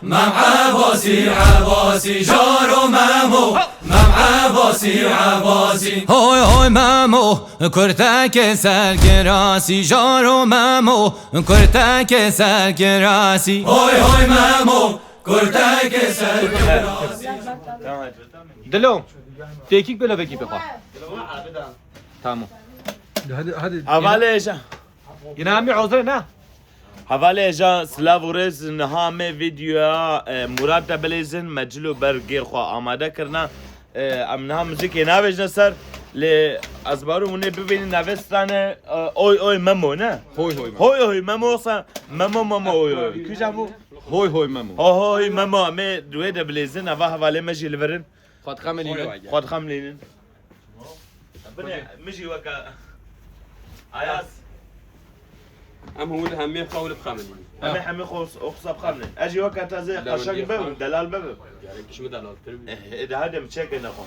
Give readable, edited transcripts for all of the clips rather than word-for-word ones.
مام عباسی عباسی جارو مامو مام عباسی عباسی هوی هوی مامو کرتک سرکراسی جارو مامو کرتک سرکراسی هوی هوی مامو کرتک سرکراسی دلو تکیک بلا بکی بخواه تمام حواله اجا یه همی عذره نه حواله اجا سلاو و رز نهامه ویدیو مراد دبلیزن مجلو برگیر خواه آماده کرنا ام نها موزیکی ناویج نسر لی از بارو مونه ببینی نوستانه اوی اوی ممو نه هوی هوی هوی هوی ممو سا ممو اوی اوی کجا بو هوی هوی ممو هوی ممو امه دوی دبلیزن اوا حواله مجی لورن خود خملی خود خملینن مجي وكا عياس ام هو همه قول بخمن انا حمي اخصب خملين اجي وكا تازي قشق باب دلال باب يعني كش مدلال اذا هذا متشكل نخو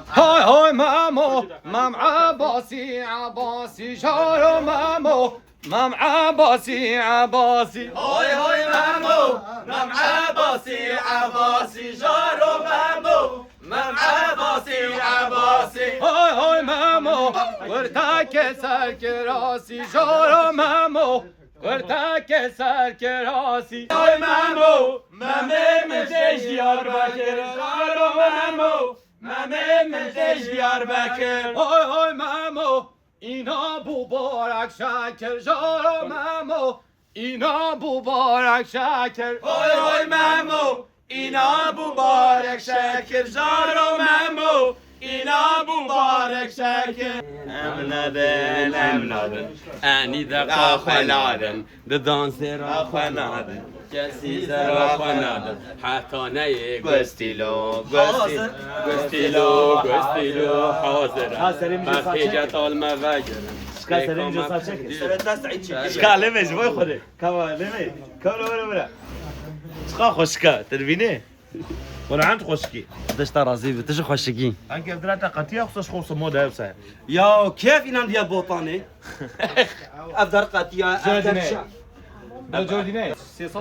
هوی هوی مامو مام عباسی عباسی جارو مامو مام عباسی عباسی هوی هوی مامو مام عباسی عباسی جارو مامو مام عباسی عباسی هوی هوی مامو ورتک سرکراسی جارو مامو ورتک سرکراسی هوی مامو مامه مزه دیاربکر جارو مامو مامه مزه دیاربکر هوی هوی مامو اینا مبارک شکر جارو مامو اینا مبارک شکر هوی هوی مامو اینا مبارک شکر جارو مامو اینا مبارک شکر امنادن اني ذا خنادن دانسر خنادن کسی زرا خنادن حتی نه گستیلو گستیلو حاضر بخیجت آلمه وگرن سرين جوسا شكال لمش بوي خوري كما لمي كما ولا شقا خوشكا تربيني ولا عند خوشكي دشت رازي بتجي خوشگی انك بدرات قتيه خصوص خوص مودا يوسا يا كيف إنان ديال بوطاني أفدر قتيا جوردینه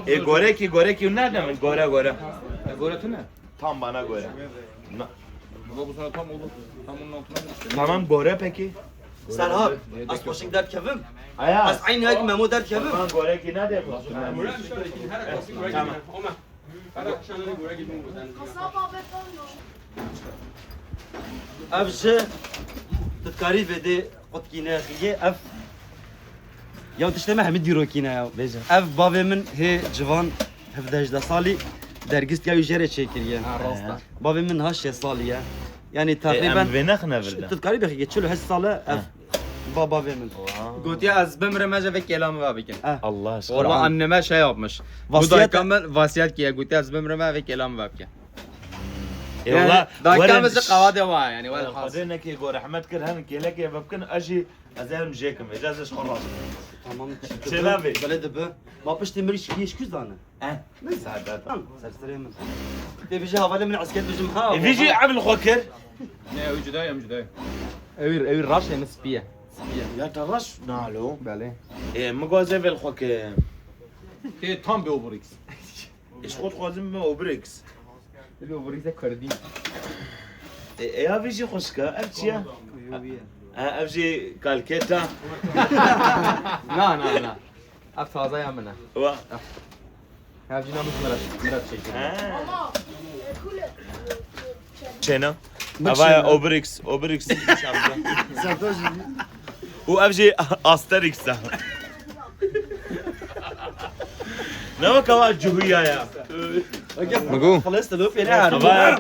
اي غوريكي ونادا من غورا گورتونه tam bana göre bu sana tam olur tam onun altına tamam غورا peki سرهاب أس خوشك دار كيفم Ayaz أس عين هاك مامو دار كيفم tamam غوريكي نادا tamam أفجع تذكاري بدي قط كينا خيه أف يا تشتمه هم ديرو كينا يا بيجا أف بابي من هي جوان 17 سالي درجست يا يجري شكليا بابي من هاش سالية يعني تقريبا بنخنا بردا تذكاري بخي تشلو هالسالة أف بابا من قلت az bemremece ve kelamı var bikin. Allah aşkına Orada anneme şey yapmış. Bu da kamel vasiyet ki قلت az bemreme ve kelamı var bikin. والله دايكامز قواده var yani ولا خاص. خذينا كي غور احمد كرهن كي لك بمكن اجي ازال مجيكم اجازه خلاص تمام شبابي بلد به ما بش تمرش كيش كوزانه اه سعدات سرسري من تبيجي هذا من عسكر بجمها فيجي عبد الخوكر Ne öcüdayım öcüdayım. Evir raş yani spiye. يا ترش نالو Bəli. ايه مغازه في الخوكر Ki tam bir obrix. ايش خود خازم اوبريكس Bir obrix'e kırdım. ايه فيجي خوشكا ابتيا ابجي كالكيتا Na. Af taze yamına. و Havcı namus merak çekiyor. شنو افايا اوبريكس وابجي استريكس نو كوا جوهيا يا Magu. خلصت لو في نهار افايا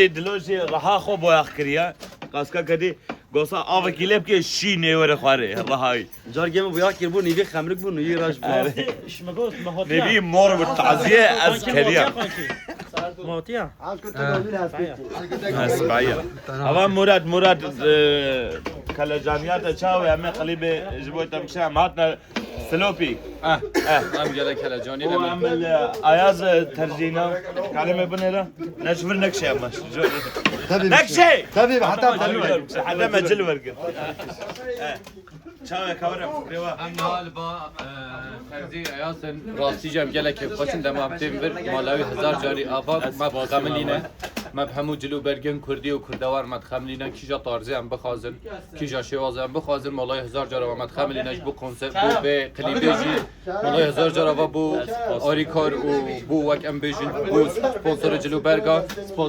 دلوجي راح اخو بو اخريا قاسكا كدي قوسا افا كيلب كي شي نيور خواري الرهاي جار جيم بو ياكل بو نيفي خمرك بو نيي راش بو ايش ما قلت ما هو نبي مور بالتعزيه عسكريه موتيا اسبعيه افا مراد كلا جامعات تشاوي اما قليبه جبوي تمشي معتنا سلوبي Am gele kelacani هو عمل اياز ترجينا كلمه بنيرة نشوف النكشه يا ماش نكشه تبي حتى حتى ما جل ورقه چاوه کاوره فکری و ام حال با فرزی ایاسن راستی جم گله که خوشن دم ابتیم بر مالاوی هزار جاری آباد ما بخملینه ما بهمو جلو برگن کردی و کردوار ما بخملینه کیجا طارزی ام بخازن کیجا شوازه ام بخازن مالای هزار جاری و ما بخملینه بو کنسرت بو به کلیبیجی مالای هزار جاری و بو آریکار و بو وک ام بیجن بو سپانسر جلو برگا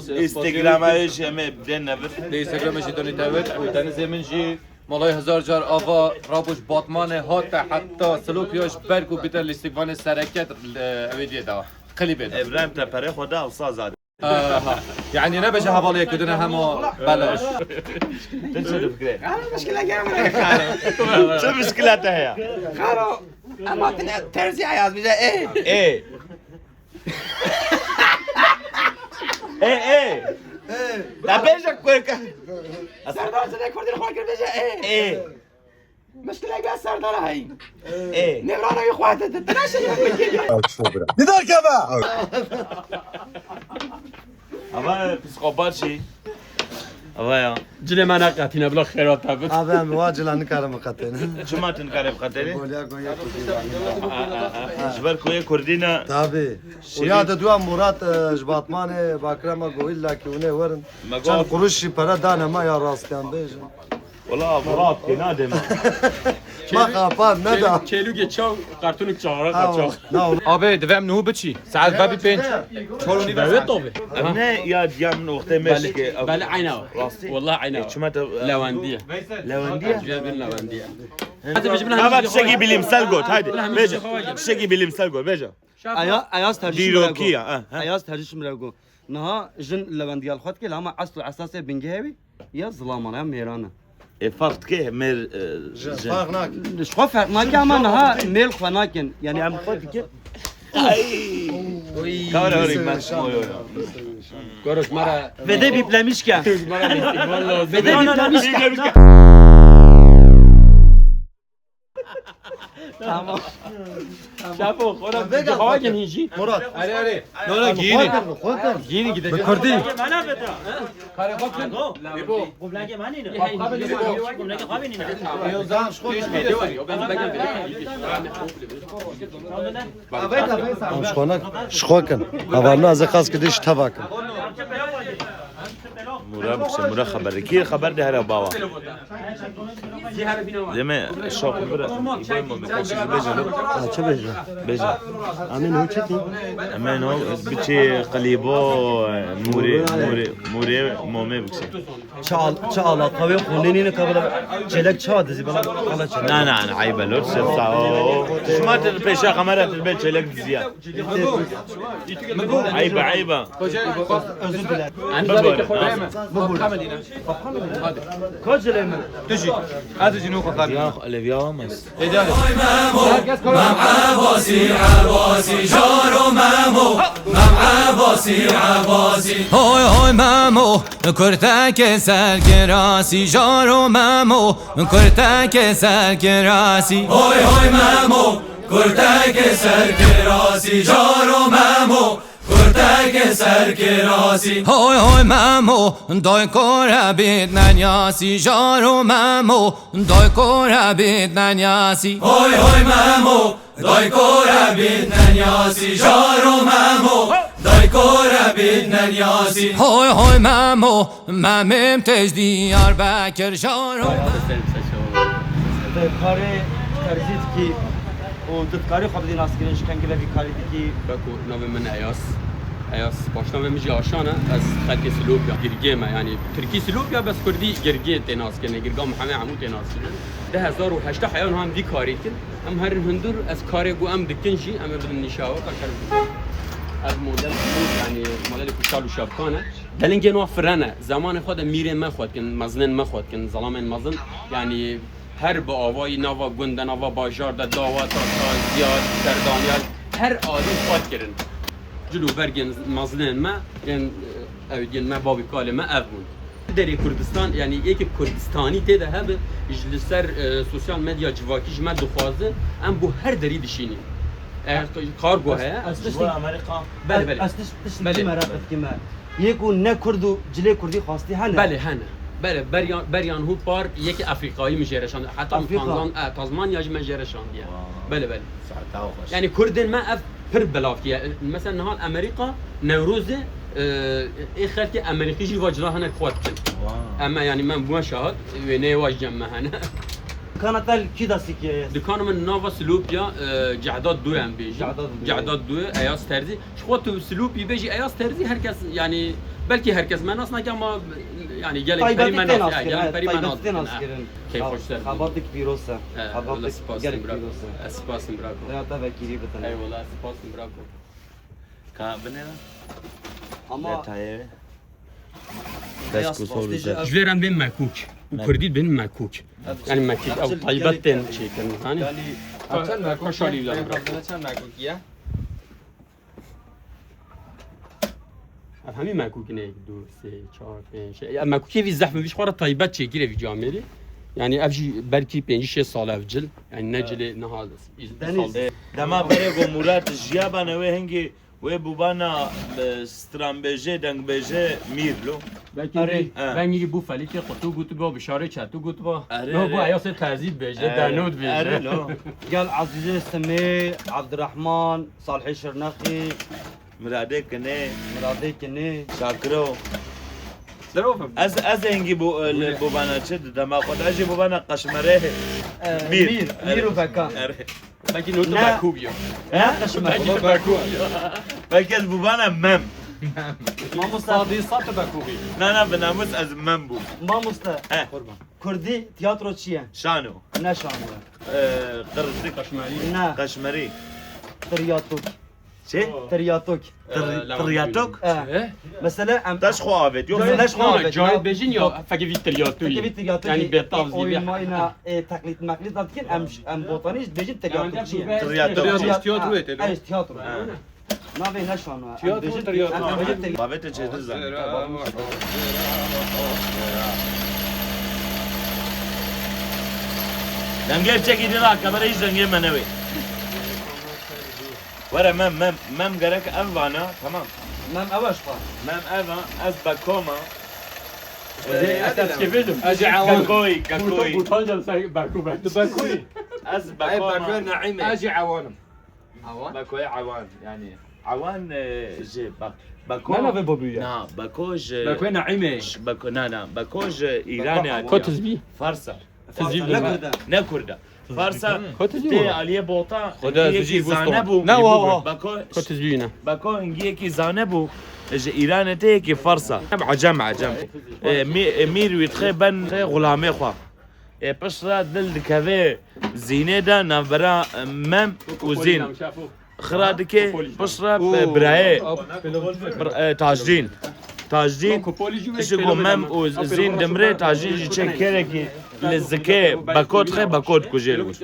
اینستاگرام ایش همه بدن نبر دی اینستاگرامش دونی تاوت و تن زمین جی مالای هزار جار آوا رابوش باتمان هات حتی سلوپیاش برگو بیتر لیستیوان سرکت اویدیه دا قلیبه دا ابراهیم تپره خدا و سازاد يعني نبجة هبالية كدنا همو بلاش چه فکری؟ چه مشکلاته هیا؟ خارو اما ترزی عیاز بیجه ای ای دبیجه کرکه سردار زده کردی خواه کرد بیجه ای مشکل اگه سردار هایی ای نورانوی خواهد تناشه اما پسیکوپات چی؟ اما یا جلي ما نقاتنا بلا خيرات تابت Abi em vacil anı karımı katene. چما تنکاره بخاطری؟ Golya goya kudi. جبر کوی کردینا Tabi. Uya da dua Murat jbatmane bakrama goilla ki une varın. Mago- Can kuruşi para dana ma ya rastyan bejim. والله مراد که نادم Ma kapan ne da. كيلو جيتشاو قارتونك تشاورا Ha, قاتشاو na آبه دوام نهو بچی ساعت بابی پنج چورونی بابي طوبي نه یاد جام من وقتی مش که بلا عيناوي راستی والله عيناوي چما تا لوانديه لواندیه جابين لوانديه هذا تشتكي بالمثال قلت هادي بيجا تشتكي بالمثال قلت بيجا ayaz tercih ديروكيا ayaz tercih mrago. Naha jin levandiyal khot ke ama aslu asası bingevi ya zlaman ya merana. فرق كيه مير Farknak. Şu farknak ama naha mel khanakin yani am khot ke كاميرا هوري ما كوروش مرة Ve de biplemişken. والله Ve de biplemişken. Tamam. شافوا خورا خواجن هيجي Murat. اره اره نونا گیری Khotan. گیری گیده Kurdi. کاره خواهد لیبو ایوزان شخوش میده وری Şkonak. Şkokan. Havarna az khas kidiş tabakın. مرا خبر كي خبر ده هلا باوا زعما الشوق برا يبان ما بيكونش بيجا Ha çebeja. بيجا Amin o çeti. امان هو بتشي قليبو موري مومي بكسي Çağla kahve konunini kabul. Çelek çağ dizi bana ala çelek. لا لا عيبه لو تسفع شو ما تبيشا خمرة البيت لك زياد عيبه عيبه Özür dilerim. کجا تجي هذا جنوب خارج يا الفيا مس های های مامو کرتک سرگراسی جارو مامو کرتک سرگراسی های های مامو کرتک سرگراسی جارو مامو کرتک سرگراسی های های مامو دای کور بیت ننیاسی جارو مامو دای کور بیت ننیاسی های های مامو دای کور بیت ننیاسی جارو مامو دای کور بیت ننیاسی های های مامو ممم تجدیار بکر جارو Kare tercih ki o dıtkari kabdin askerin şkengi ve bir kare ki باكو نوفي من اياس باش نوفي مجي عشانه بس خلكي سلوبيا جرجيما يعني تركي سلوبيا بس كردي جرجي تناس كن جرجام محمد عمو تناس ده 1008 حيوان هم دي كاري كن ام هر هندور از كاري جو ام دكنجي ام بدن نشاوه كشر از مدل يعني مدل كشالو شابكانه دلنجي نوع فرانه زمان خود میره ما خود کن مزنن ما خود کن ظلام مزن يعني هر با آوای نوا گند نوا باجار ده داوا تا زیاد سردانیال هر آدم خود کردن جلو برگن مزنن ما ین ما بابی کال ما افمون دری کردستان یعنی یک کردستانی تیده هب جلسر سوسیال مدیا جواکیش ما دخوازه ام بو هر دری دشینی کارگو هست امریکا بله Aslış merak ettim. Yekun ne kurdu cile kurdi khasti hane. بله هنه بله بریان هو پار یک افریقایی میجرشان حتی تازمانیا جم جرشان دیا بله بله يعني كردن ما اف بر بلافيا مثلا نهار امريكا نوروز اي خلك امريكي جي واجرا هنا كواتن اما يعني من بو شاهد ويني واجم هنا كانت الكيدا سيكيا دكان من نوفا سلوبيا جعدات دو ام بيجي جعدات دو اياس ترزي شخوت سلوبي بيجي اياس ترزي هركس يعني بلكي هركس ما ناس ما يعني جالك بري ما ناس يعني بري ما ناس كيف خوش تر خبطك بيروسا خبطك جالك براكو بيروسا اسباس براكو لا تفكيري بتنا اي والله اسباس براكو كان بنينا اما تاير جويران بين ماكوك وكردي بين ماكوك يعني ماكوك او طيبتين شيء كان يعني چند مکوک شالی لا چند مکوکیه همین ماكوك نه 2 3 4 5 ماكوكي في زحمه فيش خورا طيبات شي كيري في جامري يعني افجي بركي 5 6 سال افجل يعني نجلي نهال دما بريغو مرات جيابا نوي هنگي و بوبانا سترامبجه دنگ بجه میرلو بلكي بنگي بو فليكي قطو گوت گو بشاره چتو گوت با نو بو اياس تهذيب بيجه دانود بيجه قال عزيزي السمي عبد الرحمن صالحي شرنقي مراده کنه مرادي كني شاکرو از هنگی بوبانا چه دما خود اجي بوبانا قشمره مير وبكا بلكي نوتو باكوبيو بلكي باكوبيو بلکه از بوبانا مم ما مستعدي صات باكوبي نه بناموس از مم بو ما مست كردي تياترو تشيه شانو نشانو قرصي نه قشمري ترياتوك چه؟ ترياتوك ترياتوك؟ مثلا تاش خواهد يوم ليش خواهد جاي بيجين يا فكي ترياتوي يعني بيطاف زي زي ما انا تقليد مقليد لكن ام بوطنيش بيجين ترياتوك تياترو ايش تياترو ما بين نشانو تياترو ترياترو بابت چه دزن دنگه چکی دینا کمره ایش دنگه منوی ورا مم گرک افانا تمام مام اواش فا مم افا از بکوما اجي عوان كاكوي باكوي از باكوي بكوما نعيمه اجي عوانم بكوي عوان يعني عوان جي باكو ما في بوبيا نا باكوج باكوي نعيمه باكو نا باكوج ايراني كوتزبي فارسا نكردا نكردا فارسا كوتزبي تي عليه بوطا خدا زوجي زانبو لا هو باكو كوتزبي هنا باكو انجي كي زانبو ايران تي كي فارسا عجم مير ويتخبن غلامي خوا بشرا دل كافي زينه دا نبرا مم وزين خرادكي بشرا براي تاجين اشكو مم وزين دمري تاجين تشكركي للزكاة باكوت خي باكوت كوجيل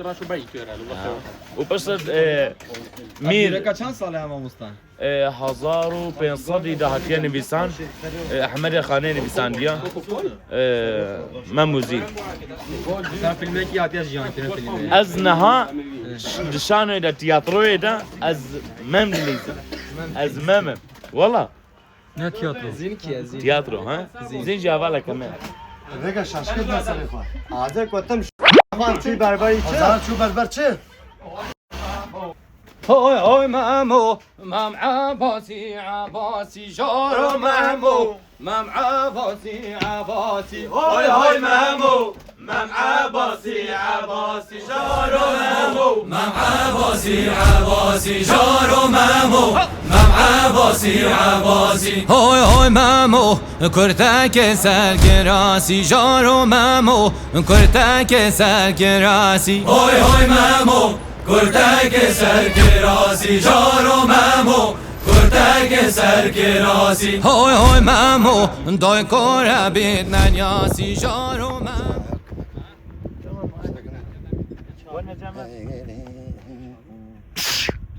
وبشرا مير چند ساله هم مستان 1500 دهاتيا نویسان احمد خانه نویسان دیا من موزیک مثلا فیلمی کی آتی از جان فیلم از نها دشانو دا تیاتروی دا از مم دلیزم از مم والله نه تیاترو تیاترو ها زين جاوالا كمان رگا شاشکت مسئله خواه آزه کتم خوان چی بربری هزار چو بربر چه؟ هوي مامو مام عباسي جارو مامو مام عباسي هوي مامو مام عباسي جارو مامو مام عباسي جارو مامو مام عباسي هوي مامو کرتک سرگراسی جارو مامو کرتک سرگراسی هوی مامو کرتک سرگراسی جارو مامو کرتک سرگراسی هوی مامو دای کار بیت ننیاسی جارو مامو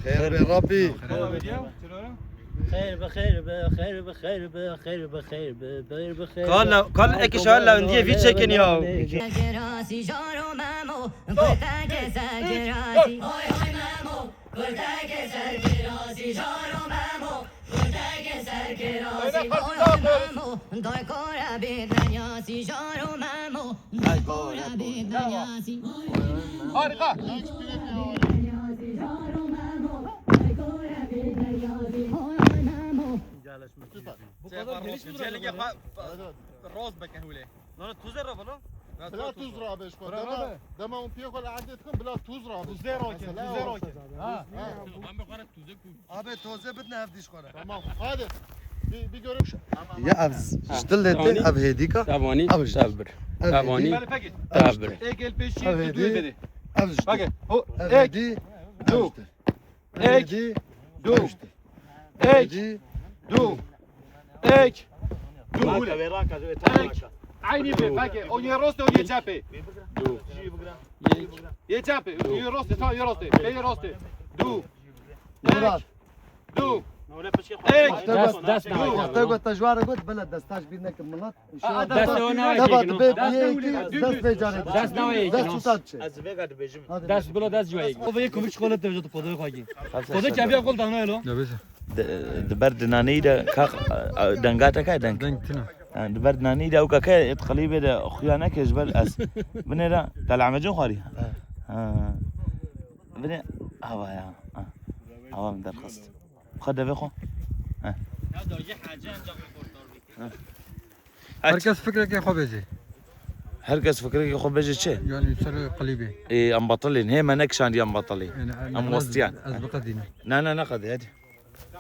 خیر به ربی خير قال اكش هلا نديه في تشيكن يا سرگراسی جارو مامو کرتک سرگراسی هوی مامو Harika. روز بكهوله Lan tuz er bana. بلا تزرع باش دما اون بياكل عندكم بلا تزرع تزرع Abi toze بدنا هفديش خورا تمام هذا بيقولوا يا أبز اشتلت أب هديكا تابانی أبش. تابر تابانی تابر Egel peşi Evet. düdüğü beni. أبز Bak o ek هدي دو ek هدي دو ek دو ek دو عيني به bak o ye roste o ye çape. Ye çape ye roste ta ye roste ye roste du مراد du ek تقول تجوار قلت بلد دستاش بينك مناط إن شاء الله دست او نه تبعت یکی بيت دست دست بيجاني دست نوعی دست سوتاد شيء از وگاد بجم دست بلا دست جوایی O bir komik çikolata vücudu podu koyayım. Podu kafiye kol tane lo. دبر دنانی دا کاق دنگاتا که دنگ دبر دنانی دا اوکا که اتخلی بده خیانه که جبل از بنه دا دل مجون خواری بنه هوا یا هوا من درخست خد بخو هركز فكرك يا خبزي هر کس فکر که خوب بجه چه يعني سر قليبي ای ام بطلین هی من نکشان دی ام بطلی ام وستیان أزبقة دينا نه نه نقد هدی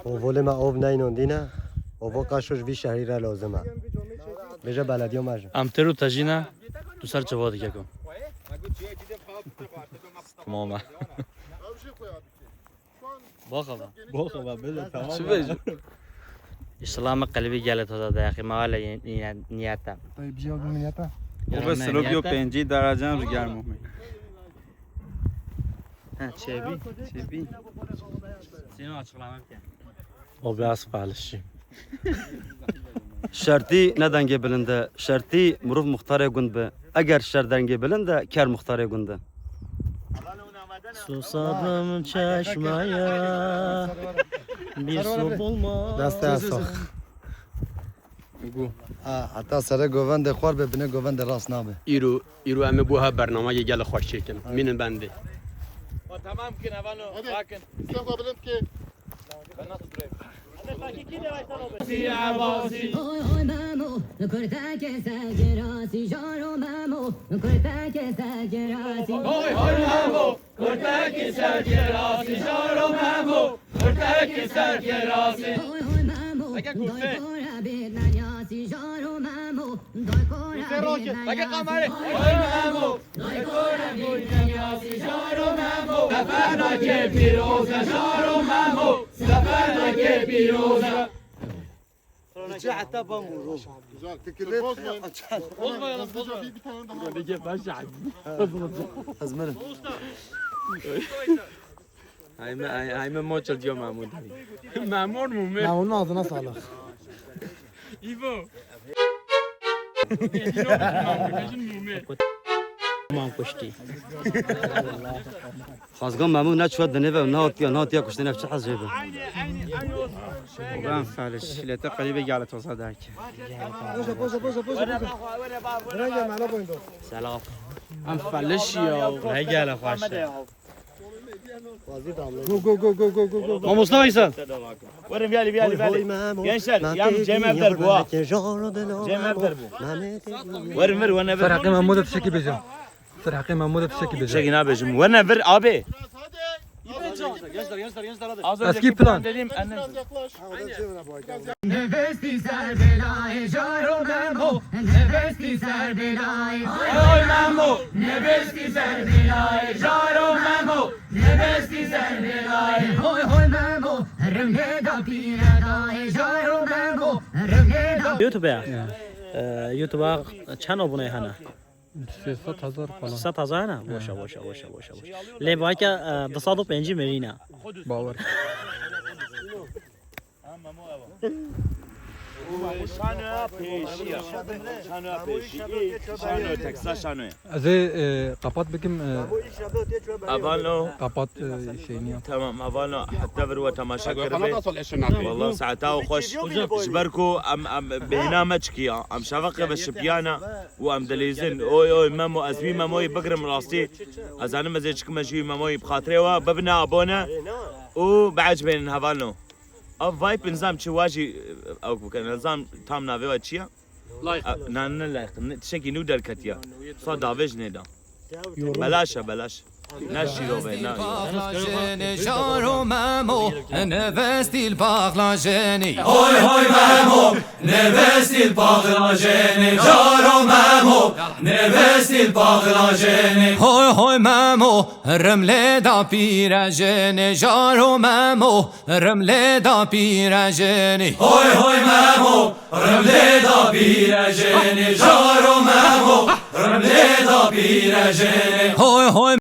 وولي ما اوف ناينون دينا وفو قاشوش في شهريرة لازمة بيجا بلدي وماجم Am teru tajina tu sar çava dike kom. تماما Bakava. بخبا بده تمام شو بيجي؟ İslam'a kalbi gelet hoda da yakı mağala niyata. طيب جاوب من يتا خوبه سلوبیو 5 درجه هم گرمه Ha çebi. Seni açıklamak yani. o biraz paylaşayım Şerti neden gebelinde? Şerti muruf muhtara gund be. Eğer şerden gebelinde ker muhtara gunde. Susadım çeşmeye bir su bulma. دست اصاخ حتى سر گووند خوار ببینه گووند راست نابه ایرو همه بوها برنامه گل خوش چکن مینن بنده tamam ki ne var bakın استنقوا بلند كي Oy oy mamo, kurta kese gerasi, jaro mamo, kurta kese gerasi. Oy oy mamo kurta keser gerasi jaro mamo kurta keser gerasi Oy oy mamo, doy kora bednan yasi, jaro mamo, doy kora bednan yasi. oy mamo doy kora bednan yasi jaro mamo safana ke piroza jaro mamo safana ke piroza حتى بامورو تكلف بوزماين في بتاعنا ازمر هاي ما موتشل ديو مامون مامون مومي معون ağzına sağlık. Tamam kuşti. Khazgan mamu ne çuvat dene ve ne atiya kuşti ne fçah zebe. وبان فالش لتا قليبه قالت وصداك راجع معنا بويندو. Selam. ام فالش يا Ne gele hoş. Mamusna mıysan? ورم يالي بيالي بيالي gençler yam Cem Evder bu ha Cem Evder bu ورم ver وانا ver فرحقي محمود تشكي بيجا فرحقي محمود تشكي بيجا Şekin abicim وانا ver abi Az önce Eski plan. dediğim annem Nevesti ser belay, jaro mamo, nevesti ser belay. oy mamo nevesti ser belay jaro mamo nevesti ser belay Oy oy mamo, renge da pira da, jaro mamo, renge da. YouTube'a. YouTube'a چند abone hana? 600,000 falan 60000 hana? boşa. Le vaka 250 مرينا. باور شانو پیشیه شانو پیشی شانو تکسا شانو از قپات بکم اوانو قپات شینیا تمام اوانو حتى بروا تماشا كربي والله ساعتها وخش شبركو ام بهنا مشكيا ام شفقه بالشبيانه وام دليزن اوي اوي مامو ازمي ماموي بقرم راسي ازانا مزيجك مجي ماموي بخاطري وببنا ابونا وبعد بين هافانو اف فايب نظام تشواجي او نظام تام نافيو تشيا نان لايق تشكي نو دركتيا صاد دافج نيدا بلاش نشيرو بينا جارو مامو نوستی الباغلاجنی هوی هوی مامو نوستی الباغلاجنی جارو مامو نوستی الباغلاجنی هوی هوی مامو رمله دا پیرجنی جارو مامو رمله دا پیرجنی هوی هوی مامو رمله دا پیرجنی جارو مامو رمله دا پیرجنی هوی هوی